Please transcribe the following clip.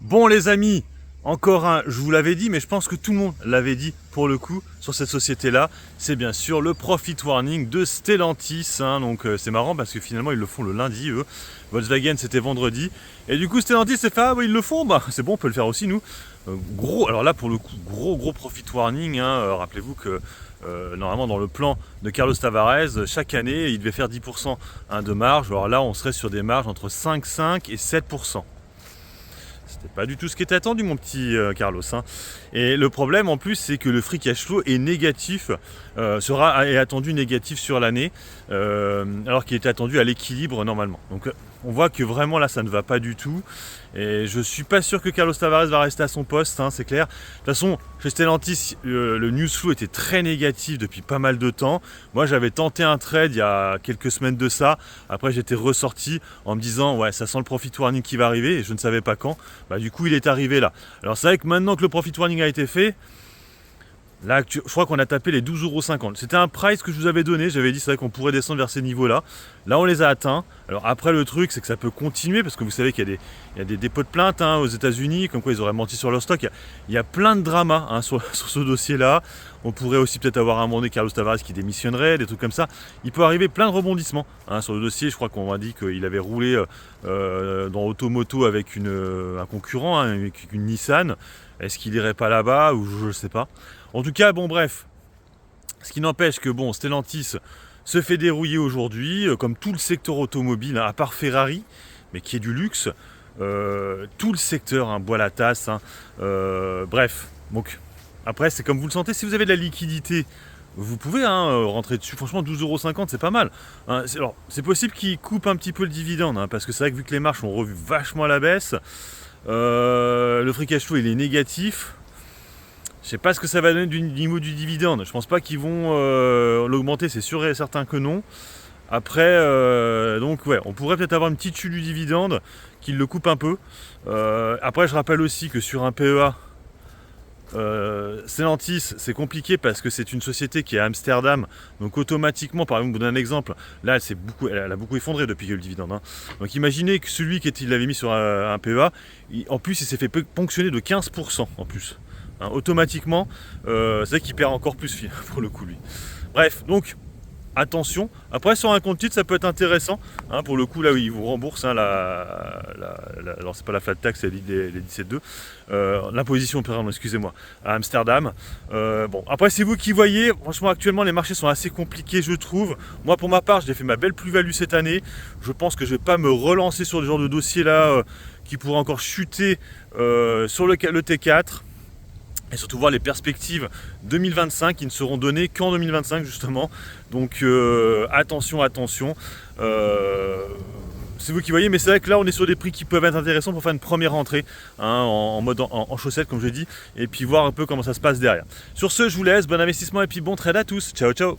Bon les amis, encore un, je vous l'avais dit, mais je pense que tout le monde l'avait dit pour le coup sur cette société-là. C'est bien sûr le Profit Warning de Stellantis. Donc c'est marrant parce que finalement ils le font le lundi, eux. Volkswagen c'était vendredi. Et du coup Stellantis s'est fait, ah bah, ils le font, bah c'est bon, on peut le faire aussi nous. Gros, alors là pour le coup, gros Profit Warning. Rappelez-vous que normalement dans le plan de Carlos Tavares, chaque année il devait faire 10% de marge. Alors là on serait sur des marges entre 5 et 7%. C'était pas du tout ce qui était attendu mon petit Carlos. Et le problème en plus c'est que le free cash flow est négatif, est attendu négatif sur l'année, alors qu'il était attendu à l'équilibre normalement. Donc on voit que vraiment là ça ne va pas du tout. Et je suis pas sûr que Carlos Tavares va rester à son poste, c'est clair. De toute façon, chez Stellantis, le news flow était très négatif depuis pas mal de temps. Moi j'avais tenté un trade il y a quelques semaines de ça. Après j'étais ressorti en me disant ouais ça sent le profit warning qui va arriver et je ne savais pas quand. Du coup il est arrivé là. Alors c'est vrai que maintenant que le profit warning a été fait, là, je crois qu'on a tapé les 12,50 €. C'était un price que je vous avais donné. J'avais dit c'est vrai qu'on pourrait descendre vers ces niveaux-là. Là, on les a atteints. Alors après, le truc, c'est que ça peut continuer parce que vous savez qu'il y a des dépôts de plainte aux États-Unis, comme quoi ils auraient menti sur leur stock. Il y a plein de dramas sur ce dossier-là. On pourrait aussi peut-être avoir un moment donné Carlos Tavares qui démissionnerait, des trucs comme ça. Il peut arriver plein de rebondissements sur le dossier. Je crois qu'on m'a dit qu'il avait roulé dans Automoto avec un concurrent, avec une Nissan. Est-ce qu'il irait pas là-bas ou je ne sais pas. En tout cas, bon bref, ce qui n'empêche que Stellantis se fait dérouiller aujourd'hui, comme tout le secteur automobile, à part Ferrari, mais qui est du luxe, tout le secteur boit la tasse. Bref, donc après c'est comme vous le sentez, si vous avez de la liquidité, vous pouvez rentrer dessus. Franchement 12,50 € c'est pas mal. Alors c'est possible qu'ils coupent un petit peu le dividende, parce que c'est vrai que vu que les marges ont revu vachement à la baisse, le free cash flow il est négatif. Je sais pas ce que ça va donner du niveau du dividende. Je pense pas qu'ils vont l'augmenter, c'est sûr et certain que non. Après, donc ouais, on pourrait peut-être avoir une petite chute du dividende, qu'il le coupe un peu. Après, je rappelle aussi que sur un PEA, Stellantis, c'est compliqué parce que c'est une société qui est à Amsterdam. Donc automatiquement, par exemple, pour vous donner un exemple, là, elle a beaucoup effondré depuis que le dividende. Donc imaginez que celui qui l'avait mis sur un PEA, en plus, il s'est fait ponctionner de 15% en plus. Automatiquement, c'est vrai qu'il perd encore plus pour le coup lui. Bref, donc attention. Après sur un compte titre ça peut être intéressant. Pour le coup là où il vous rembourse alors c'est pas la flat tax, c'est les 17,2. L'imposition, pardon, excusez-moi, à Amsterdam. Bon, après c'est vous qui voyez. Franchement actuellement les marchés sont assez compliqués je trouve. Moi pour ma part j'ai fait ma belle plus-value cette année. Je pense que je vais pas me relancer sur le genre de dossier là qui pourrait encore chuter sur le T4. Et surtout voir les perspectives 2025 qui ne seront données qu'en 2025 justement. Donc attention. C'est vous qui voyez, mais c'est vrai que là on est sur des prix qui peuvent être intéressants pour faire une première entrée en mode en chaussettes comme je dis, et puis voir un peu comment ça se passe derrière. Sur ce, je vous laisse, bon investissement et puis bon trade à tous. Ciao.